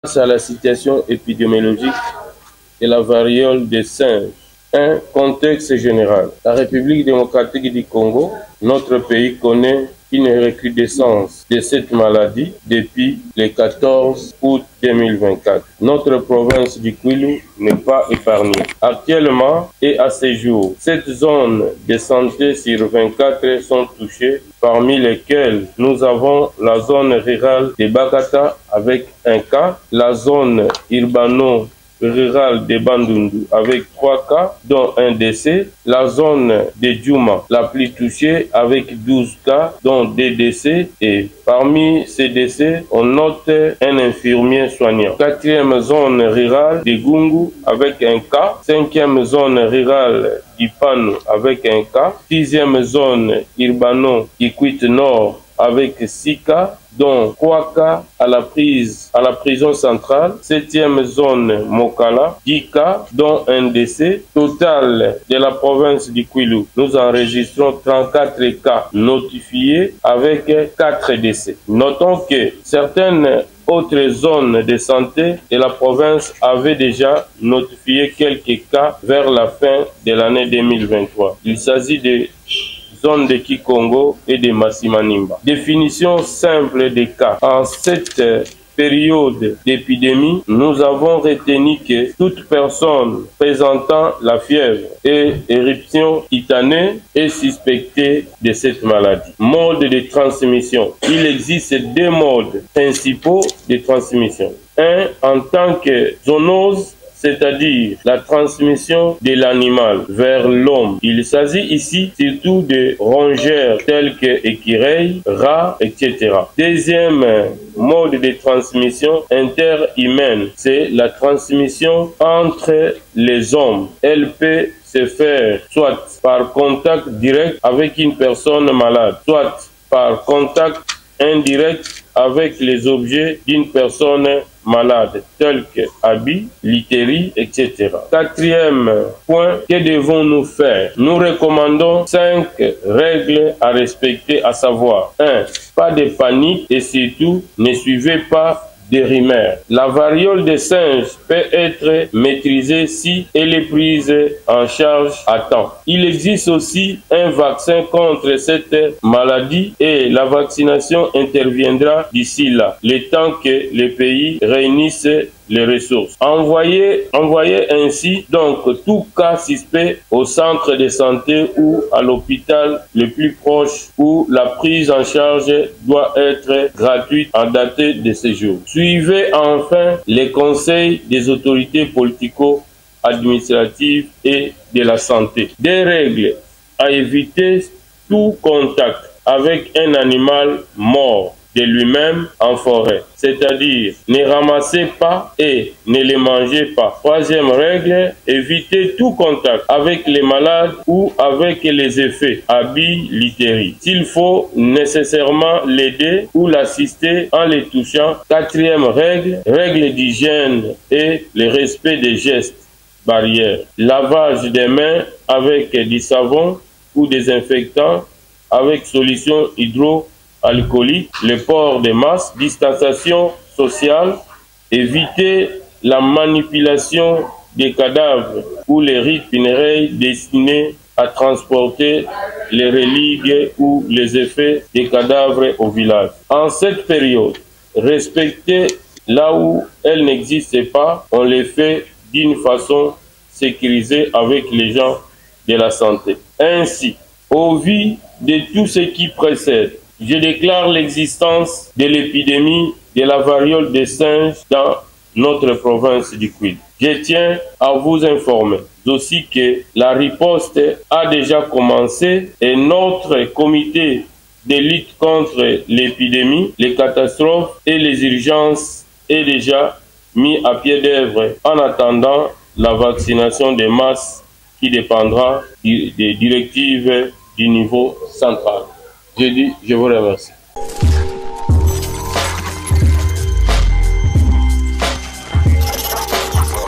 Face à la situation épidémiologique de la variole des singes. Un contexte général. La République démocratique du Congo, notre pays connaît une recrudescence de cette maladie depuis le 14 août 2024. Notre province du Kwilu n'est pas épargnée. Actuellement et à ce jour, 7 zones de santé sur 24 sont touchées, parmi lesquelles nous avons la zone rurale de Bakata avec un cas, la zone urbano rural de Bandundu avec 3 cas, dont un décès, la zone de Djouma la plus touchée avec 12 cas, dont 2 décès, et parmi ces décès, on note un infirmier soignant. 4e zone rurale de Gungu avec un cas, 5e zone rurale d'Ipanu avec un cas, 6e zone urbano Kikwit Nord avec 6 cas, dont 3 cas à la prison centrale, 7e zone Mokala, 10 cas, dont un décès. Total de la province du Kwilu, nous enregistrons 34 cas notifiés avec 4 décès. Notons que certaines autres zones de santé de la province avaient déjà notifié quelques cas vers la fin de l'année 2023. Il s'agit de zone de Kikongo et de Massimanimba. Définition simple des cas. En cette période d'épidémie, nous avons retenu que toute personne présentant la fièvre et éruption cutanée est suspectée de cette maladie. Mode de transmission. Il existe 2 modes principaux de transmission. Un, en tant que zoonose, c'est-à-dire la transmission de l'animal vers l'homme. Il s'agit ici surtout de rongeurs tels que écureuils, rats, etc. Deuxième mode de transmission interhumaine, c'est la transmission entre les hommes. Elle peut se faire soit par contact direct avec une personne malade, soit par contact indirect avec les objets d'une personne malade, tels que habits, literie, etc. 4e point, que devons-nous faire? Nous recommandons 5 règles à respecter, à savoir 1. Pas de panique et surtout ne suivez pas des rumeurs. La variole des singes peut être maîtrisée si elle est prise en charge à temps. Il existe aussi un vaccin contre cette maladie et la vaccination interviendra d'ici là, le temps que les pays réunissent les ressources. Envoyez ainsi donc tout cas suspect au centre de santé ou à l'hôpital le plus proche où la prise en charge doit être gratuite en date de séjour. Suivez enfin les conseils des autorités politico-administratives et de la santé. Des règles à éviter: tout contact avec un animal mort de lui-même en forêt, c'est-à-dire ne ramassez pas et ne les mangez pas. 3e règle, évitez tout contact avec les malades ou avec les effets, habits, literie. S'il faut nécessairement l'aider ou l'assister en les touchant. 4e règle, règle d'hygiène et le respect des gestes barrières. Lavage des mains avec du savon ou désinfectant avec solution hydroalcoolique, le port de masques, distanciation sociale, éviter la manipulation des cadavres ou les rites funéraires destinés à transporter les reliques ou les effets des cadavres au village. En cette période, respecter là où elles n'existent pas, on les fait d'une façon sécurisée avec les gens de la santé. Ainsi, au vu de tout ce qui précède, je déclare l'existence de l'épidémie de la variole des singes dans notre province du Kwilu. Je tiens à vous informer aussi que la riposte a déjà commencé et notre comité de lutte contre l'épidémie, les catastrophes et les urgences est déjà mis à pied d'œuvre en attendant la vaccination de masse qui dépendra des directives du niveau central. Je vous remercie.